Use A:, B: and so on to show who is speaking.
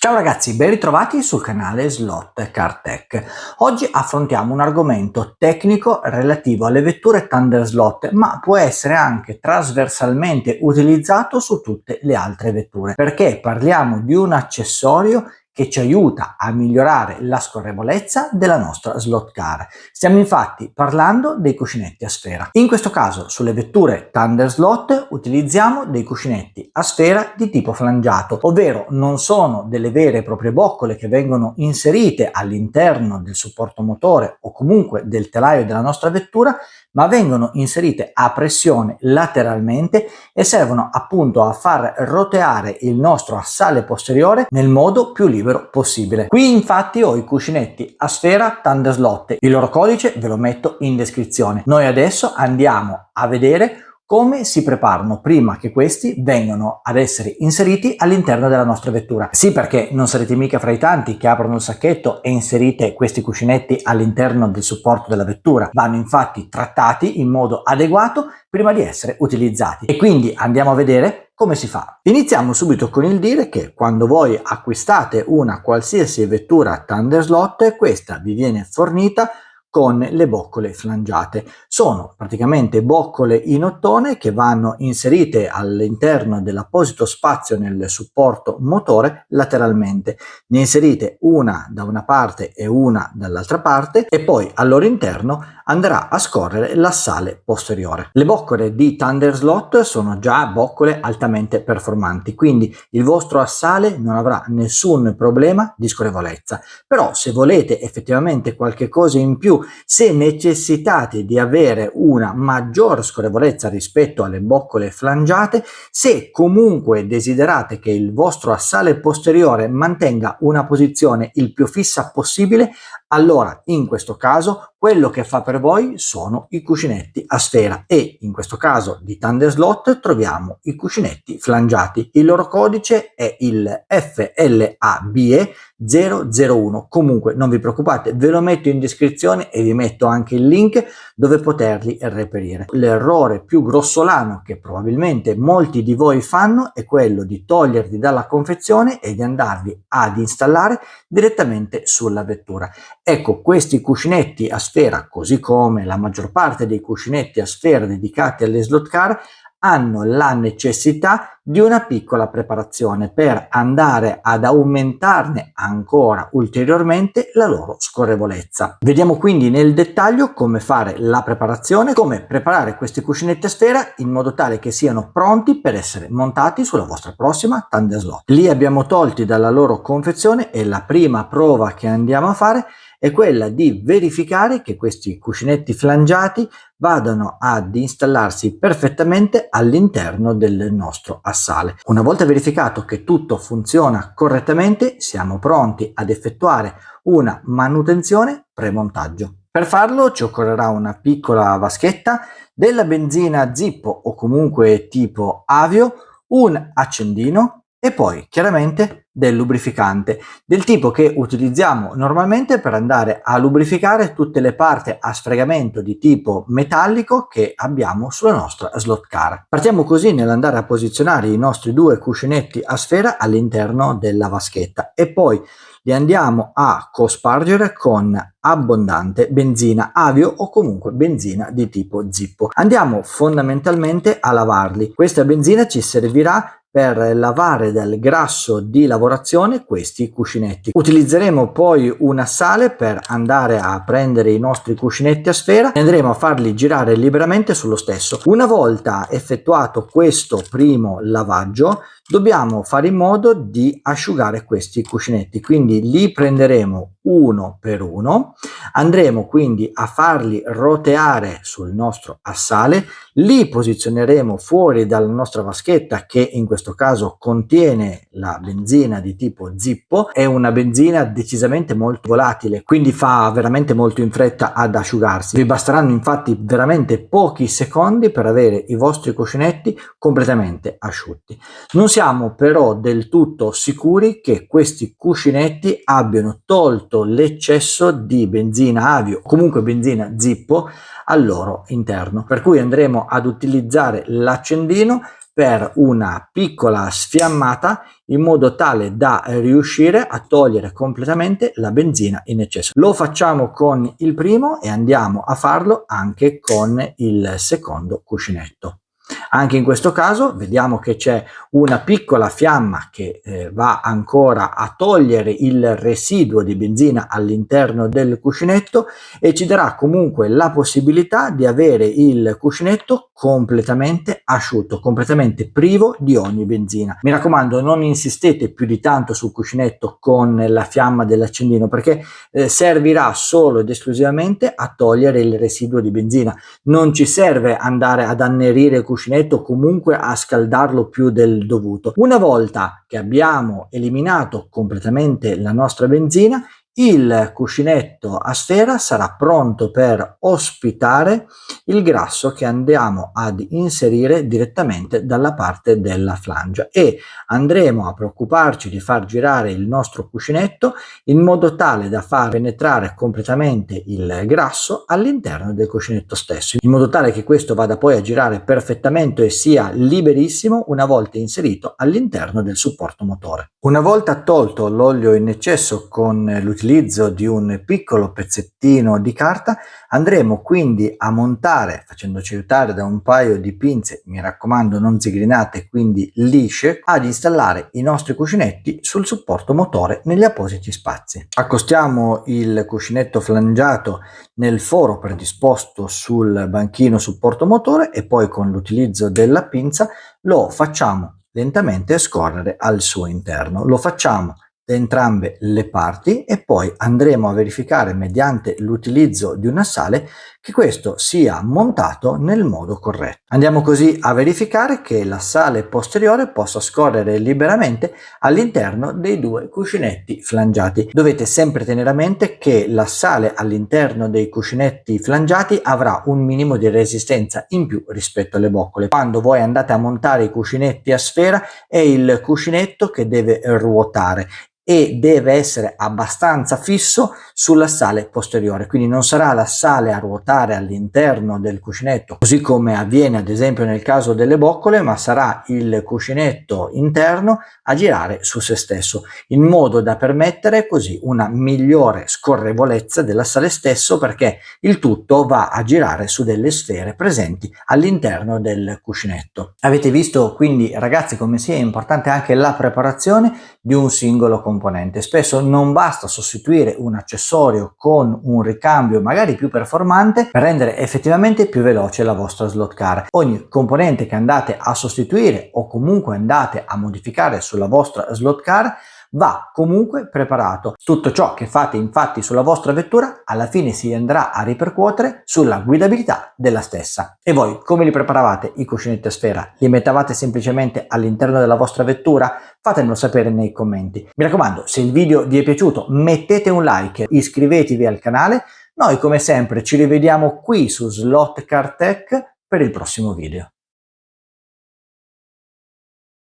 A: Ciao ragazzi, ben ritrovati sul canale Slot Car Tech. Oggi affrontiamo un argomento tecnico relativo alle vetture Thunder Slot, ma può essere anche trasversalmente utilizzato su tutte le altre vetture, perché parliamo di un accessorio che ci aiuta a migliorare la scorrevolezza della nostra slot car. Stiamo infatti parlando dei cuscinetti a sfera. In questo caso sulle vetture Thunder Slot utilizziamo dei cuscinetti a sfera di tipo flangiato, ovvero non sono delle vere e proprie boccole che vengono inserite all'interno del supporto motore o comunque del telaio della nostra vettura, ma vengono inserite a pressione lateralmente e servono appunto a far roteare il nostro assale posteriore nel modo più libero possibile. Qui infatti ho i cuscinetti a sfera Thunder Slot, il loro codice ve lo metto in descrizione. Noi adesso andiamo a vedere come si preparano prima che questi vengano ad essere inseriti all'interno della nostra vettura. Sì, perché non sarete mica fra i tanti che aprono il sacchetto e inserite questi cuscinetti all'interno del supporto della vettura. Vanno infatti trattati in modo adeguato prima di essere utilizzati. E quindi andiamo a vedere come si fa. Iniziamo subito con il dire che quando voi acquistate una qualsiasi vettura Thunder Slot, questa vi viene fornita con le boccole flangiate. Sono praticamente boccole in ottone che vanno inserite all'interno dell'apposito spazio nel supporto motore lateralmente. Ne inserite una da una parte e una dall'altra parte e poi al loro interno andrà a scorrere l'assale posteriore. Le boccole di Thunder Slot sono già boccole altamente performanti, quindi il vostro assale non avrà nessun problema di scorrevolezza. Però se volete effettivamente qualche cosa in più, se necessitate di avere una maggior scorrevolezza rispetto alle boccole flangiate, se comunque desiderate che il vostro assale posteriore mantenga una posizione il più fissa possibile, allora in questo caso quello che fa per voi sono i cuscinetti a sfera e in questo caso di Thunder Slot troviamo i cuscinetti flangiati. Il loro codice è il FLABE 001. Comunque non vi preoccupate, ve lo metto in descrizione e vi metto anche il link dove poterli reperire. L'errore più grossolano che probabilmente molti di voi fanno è quello di toglierli dalla confezione e di andarli ad installare direttamente sulla vettura. Ecco, questi cuscinetti a sfera, così come la maggior parte dei cuscinetti a sfera dedicati alle slot car, hanno la necessità di una piccola preparazione per andare ad aumentarne ancora ulteriormente la loro scorrevolezza. Vediamo quindi nel dettaglio come fare la preparazione, come preparare questi cuscinetti a sfera in modo tale che siano pronti per essere montati sulla vostra prossima Thunder Slot. Li abbiamo tolti dalla loro confezione e la prima prova che andiamo a fare è quella di verificare che questi cuscinetti flangiati vadano ad installarsi perfettamente all'interno del nostro assale. Una volta verificato che tutto funziona correttamente, siamo pronti ad effettuare una manutenzione pre-montaggio. Per farlo ci occorrerà una piccola vaschetta, della benzina Zippo o comunque tipo Avio, un accendino e poi chiaramente del lubrificante, del tipo che utilizziamo normalmente per andare a lubrificare tutte le parti a sfregamento di tipo metallico che abbiamo sulla nostra slot car. Partiamo così nell'andare a posizionare i nostri due cuscinetti a sfera all'interno della vaschetta e poi li andiamo a cospargere con abbondante benzina Avio o comunque benzina di tipo Zippo. Andiamo fondamentalmente a lavarli. Questa benzina ci servirà per lavare dal grasso di lavorazione questi cuscinetti. Utilizzeremo poi un assale per andare a prendere i nostri cuscinetti a sfera e andremo a farli girare liberamente sullo stesso. Una volta effettuato questo primo lavaggio dobbiamo fare in modo di asciugare questi cuscinetti, quindi li prenderemo uno per uno, andremo quindi a farli roteare sul nostro assale, li posizioneremo fuori dalla nostra vaschetta che in questo caso contiene la benzina di tipo Zippo, è una benzina decisamente molto volatile, quindi fa veramente molto in fretta ad asciugarsi. Vi basteranno infatti veramente pochi secondi per avere i vostri cuscinetti completamente asciutti. Non siamo però del tutto sicuri che questi cuscinetti abbiano tolto l'eccesso di benzina Avio, comunque benzina Zippo, al loro interno, per cui andremo ad utilizzare l'accendino per una piccola sfiammata in modo tale da riuscire a togliere completamente la benzina in eccesso. Lo facciamo con il primo e andiamo a farlo anche con il secondo cuscinetto. Anche in questo caso vediamo che c'è una piccola fiamma che va ancora a togliere il residuo di benzina all'interno del cuscinetto e ci darà comunque la possibilità di avere il cuscinetto completamente asciutto, completamente privo di ogni benzina. Mi raccomando, non insistete più di tanto sul cuscinetto con la fiamma dell'accendino, perché servirà solo ed esclusivamente a togliere il residuo di benzina. Non ci serve andare ad annerire il cuscinetto, comunque a scaldarlo più del dovuto. Una volta che abbiamo eliminato completamente la nostra benzina, il cuscinetto a sfera sarà pronto per ospitare il grasso che andiamo ad inserire direttamente dalla parte della flangia e andremo a preoccuparci di far girare il nostro cuscinetto in modo tale da far penetrare completamente il grasso all'interno del cuscinetto stesso, in modo tale che questo vada poi a girare perfettamente e sia liberissimo una volta inserito all'interno del supporto motore. Una volta tolto l'olio in eccesso con l'utilizzo di un piccolo pezzettino di carta, andremo quindi a montare, facendoci aiutare da un paio di pinze, mi raccomando non zigrinate, quindi lisce, ad installare i nostri cuscinetti sul supporto motore negli appositi spazi. Accostiamo il cuscinetto flangiato nel foro predisposto sul banchino supporto motore e poi con l'utilizzo della pinza lo facciamo lentamente scorrere al suo interno. Lo facciamo da entrambe le parti e poi andremo a verificare mediante l'utilizzo di una sale che questo sia montato nel modo corretto. Andiamo così a verificare che la sale posteriore possa scorrere liberamente all'interno dei due cuscinetti flangiati. Dovete sempre tenere a mente che la sale all'interno dei cuscinetti flangiati avrà un minimo di resistenza in più rispetto alle boccole. Quando voi andate a montare i cuscinetti a sfera è il cuscinetto che deve ruotare e deve essere abbastanza fisso sulla sale posteriore, quindi non sarà la sale a ruotare all'interno del cuscinetto così come avviene ad esempio nel caso delle boccole, ma sarà il cuscinetto interno a girare su se stesso, in modo da permettere così una migliore scorrevolezza della sale stesso, perché il tutto va a girare su delle sfere presenti all'interno del cuscinetto. Avete visto quindi ragazzi come sia importante anche la preparazione di un singolo componente. Spesso non basta sostituire un accessorio con un ricambio magari più performante per rendere effettivamente più veloce la vostra slot car. Ogni componente che andate a sostituire o comunque andate a modificare sulla vostra slot car va comunque preparato. Tutto ciò che fate infatti sulla vostra vettura alla fine si andrà a ripercuotere sulla guidabilità della stessa. E voi come li preparavate i cuscinetti a sfera? Li mettavate semplicemente all'interno della vostra vettura? Fatemelo sapere nei commenti. Mi raccomando, se il video vi è piaciuto mettete un like, iscrivetevi al canale. Noi come sempre ci rivediamo qui su Slot Car Tech per il prossimo video.